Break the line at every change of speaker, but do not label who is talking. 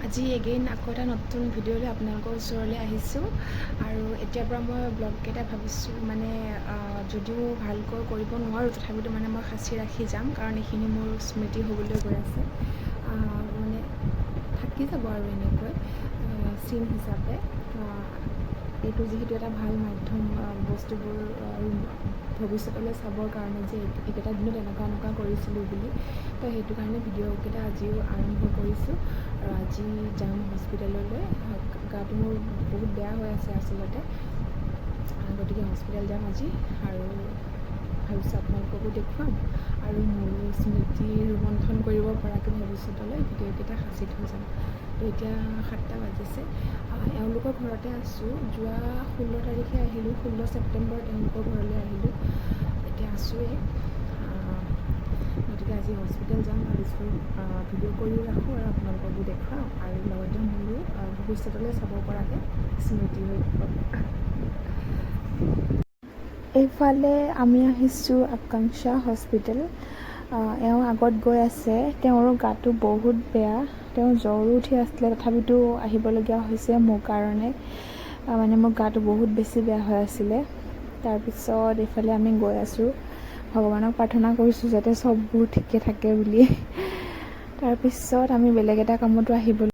আজি এগেইন আকৌ এটা নতুন ভিডিঅ' লৈ আপোনালোকৰ ওচৰলৈ আহিছোঁ আৰু এতিয়াৰ পৰা মই ব্লগকেইটা ভাবিছোঁ মানে যদিও ভালকৈ কৰিব নোৱাৰোঁ তথাপিতো মানে মই সাঁচি ৰাখি যাম কাৰণ এইখিনি মোৰ স্মৃতি হ'বলৈ গৈ আছে মানে থাকি যাব আৰু এনেকৈ চিন হিচাপে এইটো যিহেতু এটা ভাল মাধ্যম বস্তুবোৰ ভৱিষ্যতলৈ চাবৰ কাৰণে যে এইকেইটা দিনত এনেকুৱা কৰিছিলোঁ বুলি তো সেইটো কাৰণে ভিডিঅ'কেইটা আজিও আৰম্ভ কৰিছোঁ আৰু আজি যাম হস্পিটেললৈ গাটো মোৰ বহুত বেয়া হৈ আছে আচলতে গতিকে হস্পিটেল যাম আজি আৰু ভাবিছোঁ আপোনালোককো দেখুৱাম আৰু মোৰো স্মৃতি ৰোমন্থন কৰিব পৰাকৈ ভৱিষ্যতলৈ ভিডিঅ'কেইটা সাঁচি থৈ যাম তো এতিয়া 7টা বাজিছে এওঁলোকৰ ঘৰতে আছোঁ যোৱা 16 তাৰিখে আহিলোঁ 16 ছেপ্টেম্বৰত এওঁলোকৰ ঘৰলৈ আহিলোঁ এতিয়া আছোঁৱেই গতিকে আজি হস্পিটেল যাম ভাবিছোঁ ভিডিঅ' কৰিও ৰাখোঁ আৰু আপোনালোককো দেখুৱাওঁ আৰু লগতে মোৰো ভৱিষ্যতলৈ চাব পৰাকৈ স্মৃতি হৈ এইফালে আমি আহিছোঁ আকাংক্ষা হস্পিটেল এওঁ আগত গৈ আছে তেওঁৰো গাটো বহুত বেয়া তেওঁ জ্বৰো উঠি আছিলে তথাপিতো আহিবলগীয়া হৈছে মোৰ কাৰণে মানে মোৰ গাটো বহুত বেছি বেয়া হৈ আছিলে তাৰপিছত এইফালে আমি গৈ আছোঁ ভগৱানক প্ৰাৰ্থনা কৰিছোঁ যাতে চববোৰ ঠিকে থাকে বুলি তাৰপিছত আমি বেলেগ এটা কামতো আহিব